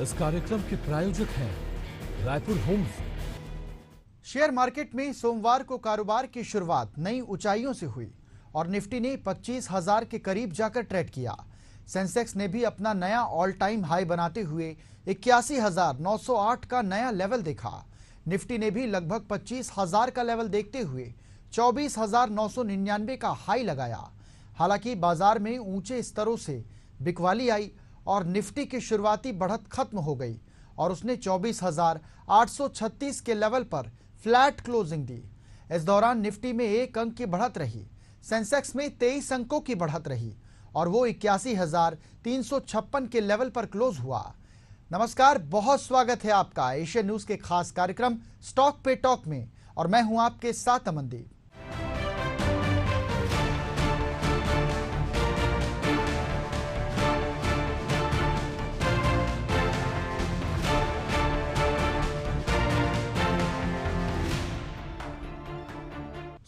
इस कार्यक्रम के प्रायोजक हैं रायपुर होम्स। शेयर मार्केट में सोमवार को कारोबार की शुरुआत नई ऊंचाइयों से हुई और निफ्टी ने 25,000 के करीब जाकर ट्रेड किया। सेंसेक्स ने भी अपना नया ऑल टाइम हाई बनाते हुए 81,908 का नया लेवल देखा। निफ्टी ने भी लगभग 25,000 का लेवल देखते हुए 24,999 का हाई लगाया। हालांकि बाजार में ऊंचे स्तरों से बिकवाली आई और निफ्टी की शुरुआती बढ़त खत्म हो गई और उसने 24,836 के लेवल पर फ्लैट क्लोजिंग दी। इस दौरान निफ्टी में 1 अंक की बढ़त रही, सेंसेक्स में 23 अंकों की बढ़त रही और वो 81,356 के लेवल पर क्लोज हुआ। नमस्कार, बहुत स्वागत है आपका एशियन न्यूज के खास कार्यक्रम स्टॉक पे टॉक में और मैं हूं आपके साथ अमनदीप।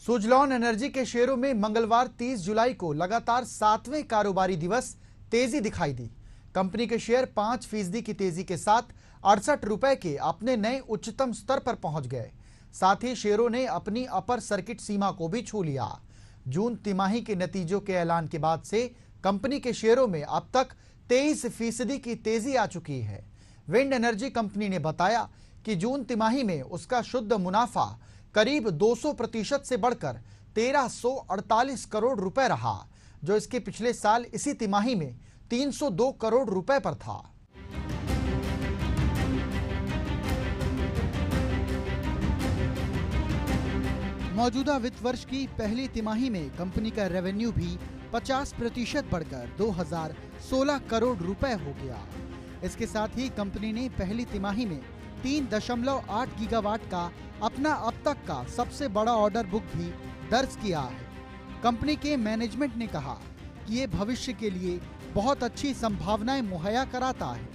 सुजलॉन एनर्जी के शेयरों में मंगलवार 30 जुलाई को लगातार 7वें कारोबारी दिवस तेजी दिखाई दी। कंपनी के शेयर 5% की तेजी के साथ 68 रुपए के अपने नए उच्चतम स्तर पर पहुंच गए। साथ ही शेयरों ने अपनी अपर सर्किट सीमा को भी छू लिया। जून तिमाही के नतीजों के ऐलान के बाद से कंपनी के शेयरों में अब तक 23% की तेजी आ चुकी है। विंड एनर्जी कंपनी ने बताया कि जून तिमाही में उसका शुद्ध मुनाफा करीब 200% से बढ़कर 1,348 करोड़ रुपए रहा, जो इसके पिछले साल इसी तिमाही में 302 करोड़ रुपए पर था। मौजूदा वित्त वर्ष की पहली तिमाही में कंपनी का रेवेन्यू भी 50% बढ़कर 2,016 करोड़ रुपए हो गया। इसके साथ ही कंपनी ने पहली तिमाही में 3.8 गीगावाट का अपना अब तक का सबसे बड़ा ऑर्डर बुक भी दर्ज किया है। कंपनी के मैनेजमेंट ने कहा कि ये भविष्य के लिए बहुत अच्छी संभावनाएं मुहैया कराता है।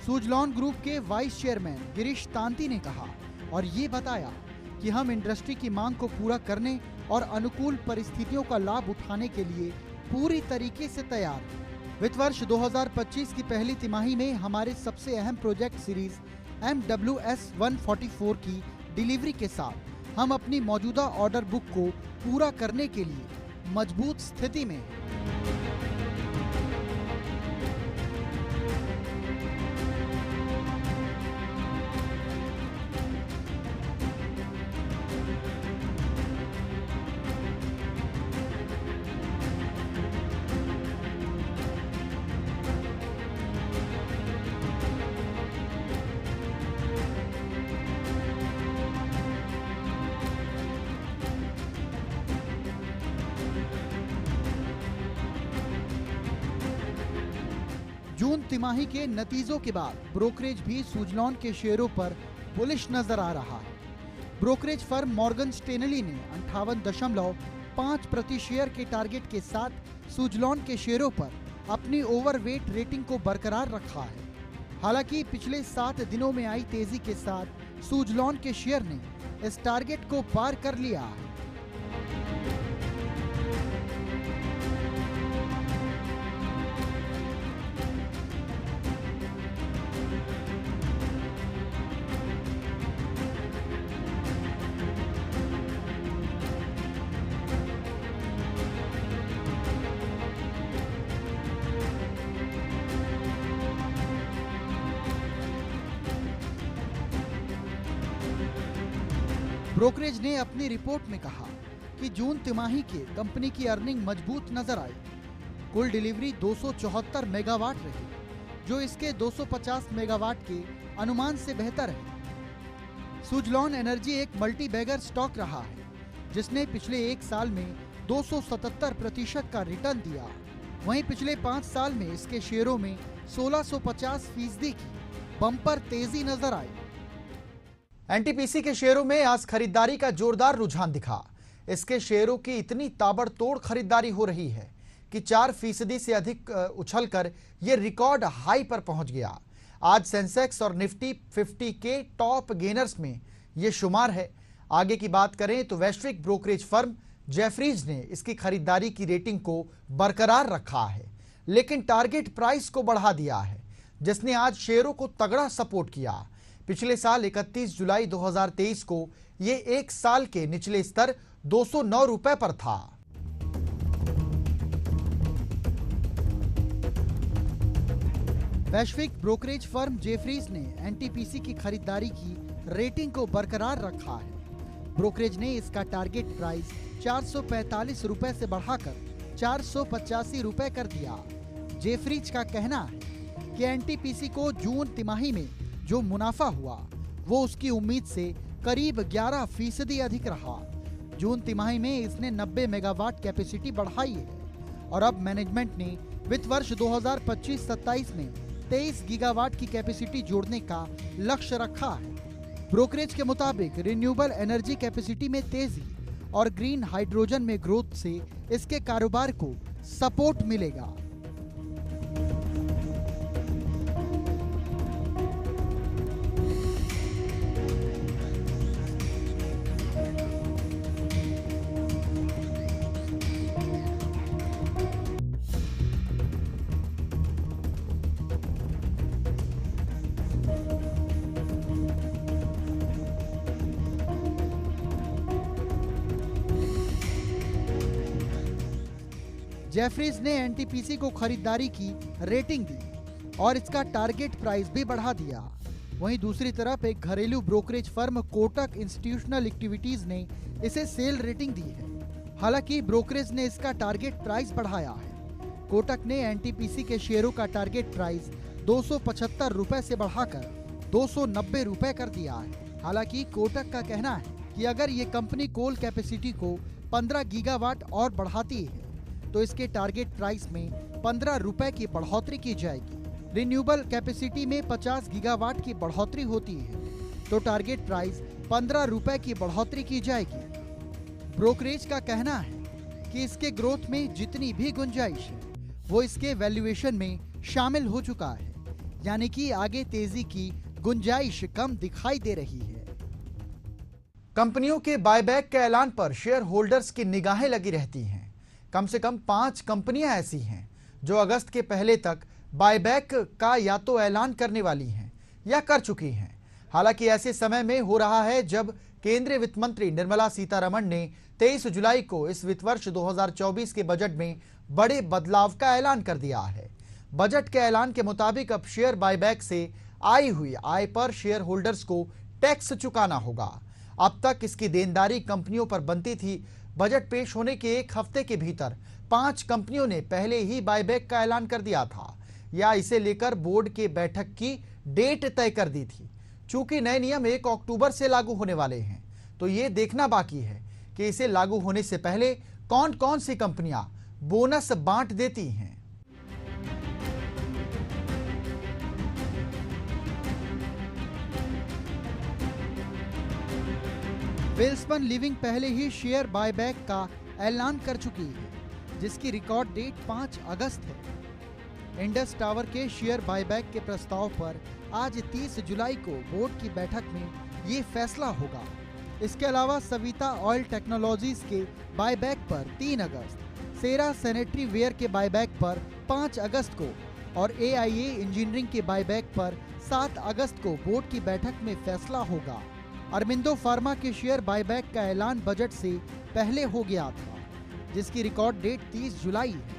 सुजलॉन ग्रुप के वाइस चेयरमैन गिरीश तांती ने कहा और ये बताया कि हम इंडस्ट्री की मांग को पूरा करने और अनुकूल परिस्थितियों का लाभ उठाने के लिए पूरी तरीके से तैयार हैं। वित्त वर्ष 2025 की पहली तिमाही में हमारे सबसे अहम प्रोजेक्ट सीरीज MWS 144 की डिलीवरी के साथ हम अपनी मौजूदा ऑर्डर बुक को पूरा करने के लिए मजबूत स्थिति में हैं। जून तिमाही के नतीजों के बाद ब्रोकरेज भी सुजलॉन के शेयरों पर बुलिश नजर आ रहा है। ब्रोकरेज फर्म मॉर्गन स्टेनली ने 58.5% शेयर के टारगेट के साथ सुजलॉन के शेयरों पर अपनी ओवरवेट रेटिंग को बरकरार रखा है। हालांकि पिछले 7 दिनों में आई तेजी के साथ सुजलॉन के शेयर ने इस टारगेट को पार कर लिया है। ब्रोकरेज ने अपनी रिपोर्ट में कहा कि जून तिमाही के कंपनी की अर्निंग मजबूत नजर आई। कुल डिलीवरी 274 मेगावाट रही, जो इसके 250 मेगावाट के अनुमान से बेहतर है। सुजलॉन एनर्जी एक मल्टी बैगर स्टॉक रहा है, जिसने पिछले 1 साल में 277% का रिटर्न दिया। वहीं पिछले 5 साल में इसके शेयरों में 1650% की बम्पर तेजी नजर आई। एनटीपीसी के शेयरों में आज खरीदारी का जोरदार रुझान दिखा। इसके शेयरों की इतनी ताबड़तोड़ खरीदारी हो रही है कि 4% से अधिक उछलकर यह रिकॉर्ड हाई पर पहुंच गया। आज सेंसेक्स और निफ्टी 50 के टॉप गेनर्स में यह शुमार है। आगे की बात करें तो वैश्विक ब्रोकरेज फर्म जेफरीज ने इसकी खरीदारी की रेटिंग को बरकरार रखा है, लेकिन टारगेट प्राइस को बढ़ा दिया है, जिसने आज शेयरों को तगड़ा सपोर्ट किया। पिछले साल 31 जुलाई 2023 को यह 1 साल के निचले स्तर 209 रुपए पर था। वैश्विक ब्रोकरेज फर्म जेफरीज ने एनटीपीसी की खरीदारी की रेटिंग को बरकरार रखा है। ब्रोकरेज ने इसका टारगेट प्राइस 445 रुपए से बढ़ाकर 485 रुपए कर दिया। जेफरीज का कहना है कि एनटीपीसी को जून तिमाही में जो मुनाफा हुआ वो उसकी उम्मीद से करीब 11% अधिक रहा। जून तिमाही में इसने 90 मेगावाट कैपेसिटी बढ़ाई है और अब मैनेजमेंट ने वित्त वर्ष 2025-27 में 23 गीगावाट की कैपेसिटी जोड़ने का लक्ष्य रखा है। ब्रोकरेज के मुताबिक रिन्यूएबल एनर्जी कैपेसिटी में तेजी और ग्रीन हाइड्रोजन में ग्रोथ से इसके कारोबार को सपोर्ट मिलेगा। जेफरीज ने एनटीपीसी को खरीदारी की रेटिंग दी और इसका टारगेट प्राइस भी बढ़ा दिया। वहीं दूसरी तरफ एक घरेलू brokerage firm Kotak institutional equities ने इसे सेल रेटिंग दी है। हालांकि ब्रोकरेज ने इसका टारगेट प्राइस बढ़ाया है। कोटक ने एनटीपीसी के शेयरों का टारगेट प्राइस 275 रुपए से बढ़ाकर 290 रुपए कर दिया है। हालांकि कोटक का कहना है कि अगर ये कंपनी कोल कैपेसिटी को 15 गीगावाट और बढ़ाती है तो इसके टारगेट प्राइस में 15 रुपए की बढ़ोतरी की जाएगी। रिन्यूएबल कैपेसिटी में 50 गीगावाट की बढ़ोतरी होती है तो टारगेट प्राइस 15 रुपए की बढ़ोतरी की जाएगी। ब्रोकरेज का कहना है कि इसके ग्रोथ में जितनी भी गुंजाइश है वो इसके वैल्यूएशन में शामिल हो चुका है, यानी कि आगे तेजी की गुंजाइश कम दिखाई दे रही है। कंपनियों के बायबैक के ऐलान पर शेयर होल्डर्स की निगाहें लगी रहती हैं। कम से कम 5 कंपनियां ऐसी हैं जो अगस्त के पहले तक बायबैक का या तो ऐलान करने वाली हैं या कर चुकी हैं। हालांकि ऐसे समय में हो रहा है जब केंद्रीय वित्त मंत्री निर्मला सीतारमण ने 23 जुलाई को इस वित्त वर्ष 2024 के बजट में बड़े बदलाव का ऐलान कर दिया है। बजट के ऐलान के मुताबिक अब शेयर बायबैक से आई हुई आय पर शेयर होल्डर्स को टैक्स चुकाना होगा। अब तक इसकी देनदारी कंपनियों पर बनती थी। बजट पेश होने के 1 हफ्ते के भीतर 5 कंपनियों ने पहले ही बायबैक का ऐलान कर दिया था या इसे लेकर बोर्ड के बैठक की डेट तय कर दी थी। चूंकि नए नियम 1 अक्टूबर से लागू होने वाले हैं तो ये देखना बाकी है कि इसे लागू होने से पहले कौन कौन सी कंपनियां बोनस बांट देती हैं। वेल्सपन लिविंग पहले ही शेयर बायबैक का ऐलान कर चुकी है, जिसकी रिकॉर्ड डेट 5 अगस्त है। इंडस टावर के शेयर बायबैक के प्रस्ताव पर आज 30 जुलाई को बोर्ड की बैठक में ये फैसला होगा। इसके अलावा सविता ऑयल टेक्नोलॉजीज के बायबैक पर 3 अगस्त, सेरा सैनिटरी वेयर के बायबैक पर 5 अगस्त को और AIA इंजीनियरिंग के बायबैक पर 7 अगस्त को बोर्ड की बैठक में फैसला होगा। अरबिंदो फार्मा के शेयर बायबैक का ऐलान बजट से पहले हो गया था, जिसकी रिकॉर्ड डेट 30 जुलाई है।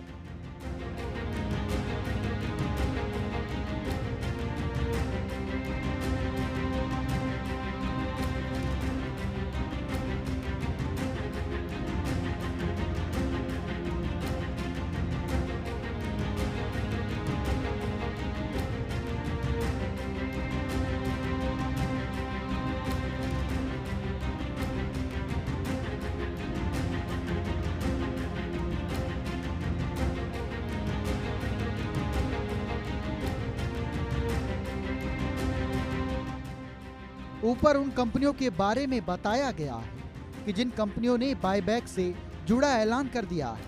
ऊपर उन कंपनियों के बारे में बताया गया है कि जिन कंपनियों ने बायबैक से जुड़ा ऐलान कर दिया है।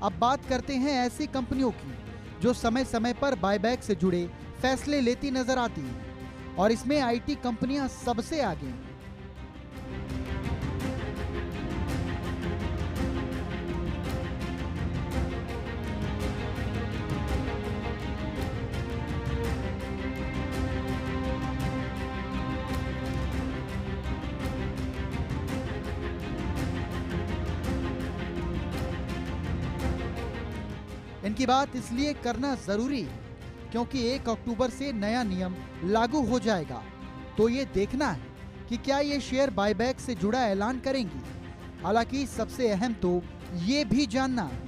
अब बात करते हैं ऐसी कंपनियों की जो समय समय पर बायबैक से जुड़े फैसले लेती नजर आती हैं और इसमें आईटी कंपनियां सबसे आगे हैं। इनकी बात इसलिए करना जरूरी है क्योंकि 1 अक्टूबर से नया नियम लागू हो जाएगा, तो ये देखना है कि क्या ये शेयर बायबैक से जुड़ा ऐलान करेंगी। हालांकि सबसे अहम तो ये भी जानना है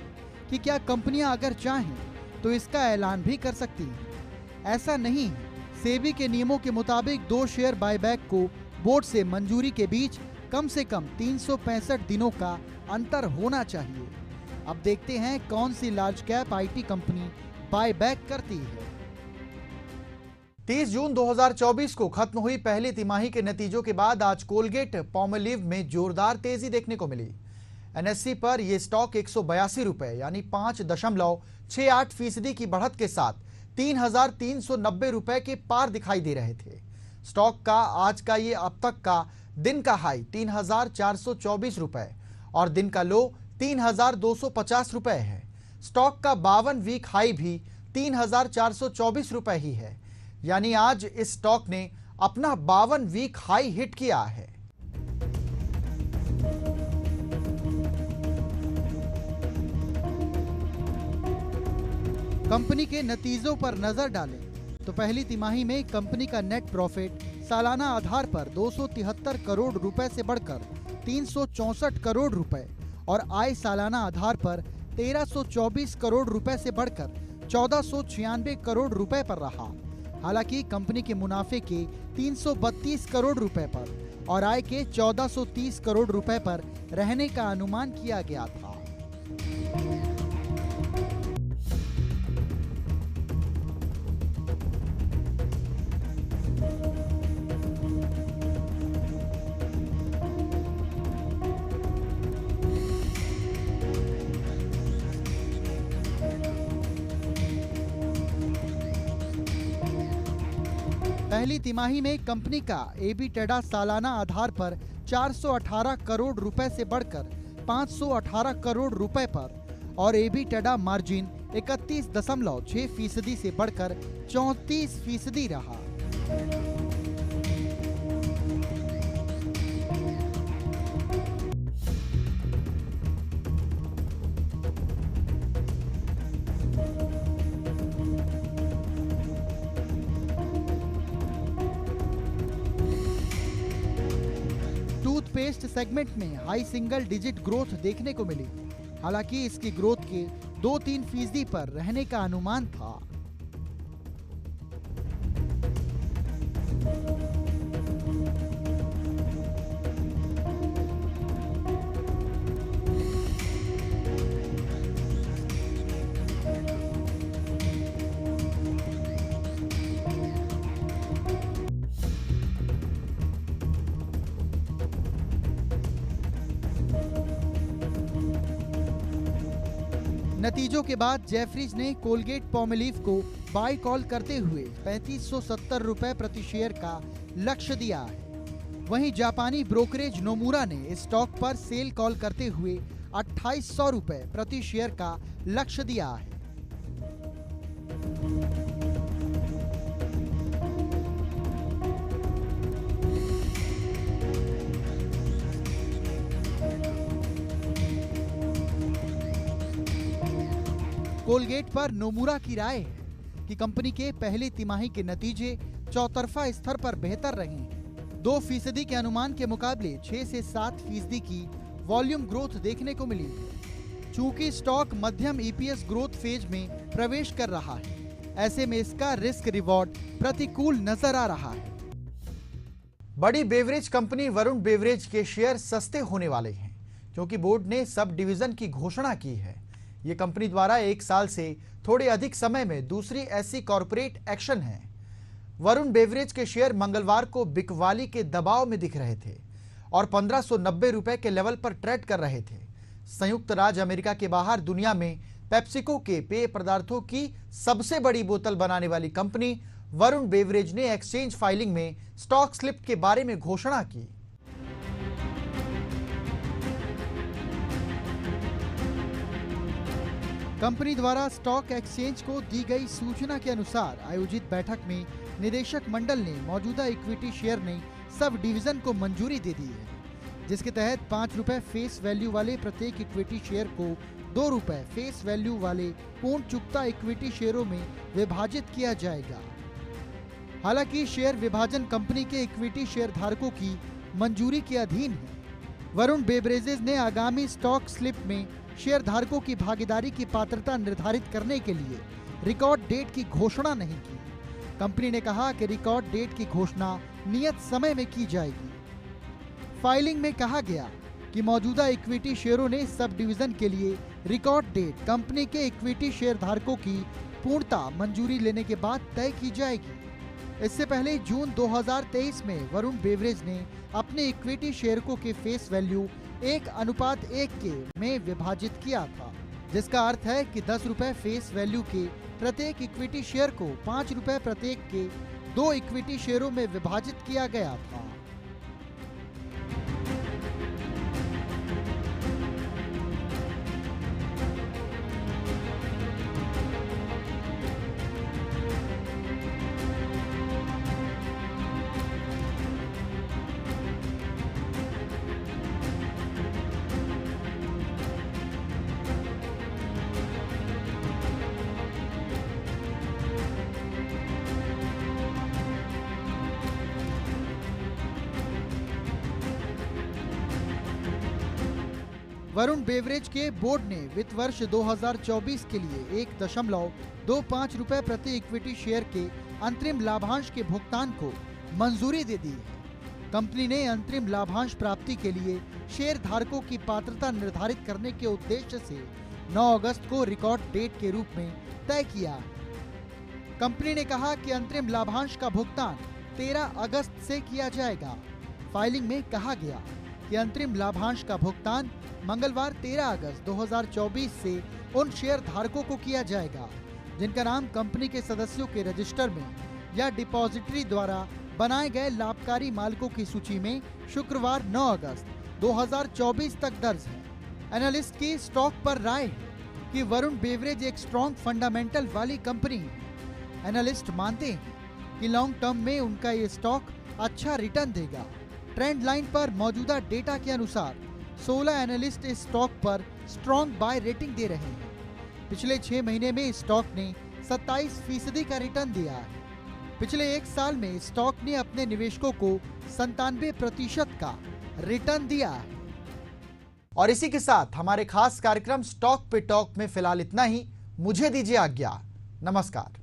कि क्या कंपनियां अगर चाहें तो इसका ऐलान भी कर सकती हैं। ऐसा नहीं है, सेबी के नियमों के मुताबिक 2 शेयर बायबैक को बोर्ड से मंजूरी के बीच कम से कम 365 दिनों का अंतर होना चाहिए। अब देखते हैं कौन सी large cap IT company buyback करती है। 30 जून 2024 को खत्म हुई पहली तिमाही के नतीजों के बाद आज कोलगेट पॉमलीव में जोरदार तेजी देखने को मिली। एनएससी पर यह स्टॉक 182 रुपए यानी 5.68% की बढ़त के साथ 3,390 रुपए के पार दिखाई दे रहे थे। स्टॉक का आज का ये अब तक का दिन का हाई 3,424 रुपए और दिन का लो 3,250 रुपए है। स्टॉक का 52 वीक हाई भी 3,424 रुपए ही है, यानी आज इस स्टॉक ने अपना 52 वीक हाई हिट किया है। कंपनी के नतीजों पर नजर डालें तो पहली तिमाही में कंपनी का नेट प्रॉफिट सालाना आधार पर 273 करोड़ रुपए से बढ़कर 364 करोड़ रुपए और आय सालाना आधार पर 1324 करोड़ रुपए से बढ़कर 1496 करोड़ रुपए पर रहा। हालांकि कंपनी के मुनाफे के 332 करोड़ रुपए पर और आय के 1430 करोड़ रुपए पर रहने का अनुमान किया गया था। पहली तिमाही में कंपनी का एबिटेडा सालाना आधार पर 418 करोड़ रुपए से बढ़कर 518 करोड़ रुपए पर और एबिटेडा मार्जिन 31.6% से बढ़कर 34% रहा। टूथपेस्ट सेगमेंट में हाई सिंगल डिजिट ग्रोथ देखने को मिली। हालांकि इसकी ग्रोथ के 2-3% पर रहने का अनुमान था। नतीजों के बाद जेफरीज ने कोलगेट पॉमलीव को बाय कॉल करते हुए 3570 रुपए प्रति शेयर का लक्ष्य दिया है। वहीं जापानी ब्रोकरेज नोमुरा ने स्टॉक पर सेल कॉल करते हुए 2800 रुपए प्रति शेयर का लक्ष्य दिया है। कोलगेट पर नोमुरा की राय है कि कंपनी के पहली तिमाही के नतीजे चौतरफा स्तर पर बेहतर रहे हैं। 2% के अनुमान के मुकाबले 6 से 7% की वॉल्यूम ग्रोथ देखने को मिली है। चूंकि स्टॉक मध्यम ईपीएस ग्रोथ फेज में प्रवेश कर रहा है, ऐसे में इसका रिस्क रिवॉर्ड प्रतिकूल नजर आ रहा है। बड़ी बेवरेज कंपनी वरुण बेवरेज के शेयर सस्ते होने वाले हैं क्योंकि बोर्ड ने सब डिवीजन की घोषणा की है। ये कंपनी द्वारा 1 साल से थोड़े अधिक समय में दूसरी ऐसी कॉरपोरेट एक्शन है। वरुण बेवरेज के शेयर मंगलवार को बिकवाली के दबाव में दिख रहे थे और 1590 रुपए के लेवल पर ट्रेड कर रहे थे। संयुक्त राज्य अमेरिका के बाहर दुनिया में पेप्सिको के पेय पदार्थों की सबसे बड़ी बोतल बनाने वाली कंपनी वरुण बेवरेज ने एक्सचेंज फाइलिंग में स्टॉक स्लिप के बारे में घोषणा की। कंपनी द्वारा स्टॉक एक्सचेंज को दी गई सूचना के अनुसार आयोजित बैठक में निदेशक मंडल ने मौजूदा इक्विटी शेयर ने सब डिवीजन को मंजूरी दे दी है, जिसके तहत 5 रुपए फेस वैल्यू वाले प्रत्येक इक्विटी शेयर को 2 रुपए फेस वैल्यू वाले पूर्ण चुकता इक्विटी शेयरों में विभाजित किया जाएगा। हालांकि शेयर विभाजन कंपनी के इक्विटी शेयर धारकों की मंजूरी के अधीन है। वरुण बेवरेजेस ने आगामी स्टॉक स्लिप में शेयर धारकों की भागीदारी की पात्रता निर्धारित करने के लिए रिकॉर्ड डेट की घोषणा नहीं की। कंपनी ने कहा कि रिकॉर्ड डेट की घोषणा नियत समय में की जाएगी। फाइलिंग में कहा गया कि मौजूदा इक्विटी शेयरों ने सब डिवीजन के लिए रिकॉर्ड डेट कंपनी के इक्विटी शेयर धारकों की पूर्णता मंजूरी लेने के बाद तय की जाएगी। इससे पहले जून 2023 में वरुण बेवरेज ने अपने इक्विटी शेयरों के फेस वैल्यू 1:1 के में विभाजित किया था, जिसका अर्थ है कि 10 रुपए फेस वैल्यू के प्रत्येक इक्विटी शेयर को 5 रुपए प्रत्येक के 2 इक्विटी शेयरों में विभाजित किया गया था। वरुण बेवरेज के बोर्ड ने वित्त वर्ष 2024 के लिए 1.25 रुपए प्रति इक्विटी शेयर के अंतरिम लाभांश के भुगतान को मंजूरी दे दी है। कंपनी ने अंतरिम लाभांश प्राप्ति के लिए शेयर धारकों की पात्रता निर्धारित करने के उद्देश्य से 9 अगस्त को रिकॉर्ड डेट के रूप में तय किया है। कंपनी ने कहा कि अंतरिम लाभांश का भुगतान 13 अगस्त से किया जाएगा। फाइलिंग में कहा गया कि अंतरिम लाभांश का भुगतान मंगलवार 13 अगस्त 2024 से उन शेयर धारकों को किया जाएगा जिनका नाम कंपनी के सदस्यों के रजिस्टर में या डिपॉजिटरी द्वारा बनाए गए लाभकारी मालिकों की सूची में शुक्रवार 9 अगस्त 2024 तक दर्ज है। एनालिस्ट की स्टॉक पर राय है कि वरुण बेवरेज एक स्ट्रॉन्ग फंडामेंटल वाली कंपनी है। एनालिस्ट मानते हैं कि लॉन्ग टर्म में उनका ये स्टॉक अच्छा रिटर्न देगा। ट्रेंड लाइन पर मौजूदा डेटा के अनुसार 16 एनालिस्ट इस स्टॉक पर स्ट्रॉन्ग बाय रेटिंग दे रहे हैं। पिछले 6 महीने में स्टॉक ने 27% का रिटर्न दिया है। पिछले 1 साल में स्टॉक ने अपने निवेशकों को 97% का रिटर्न दिया है। और इसी के साथ हमारे खास कार्यक्रम स्टॉक पे टॉक में फिलहाल इतना ही। मुझे दीजिए आज्ञा। नमस्कार।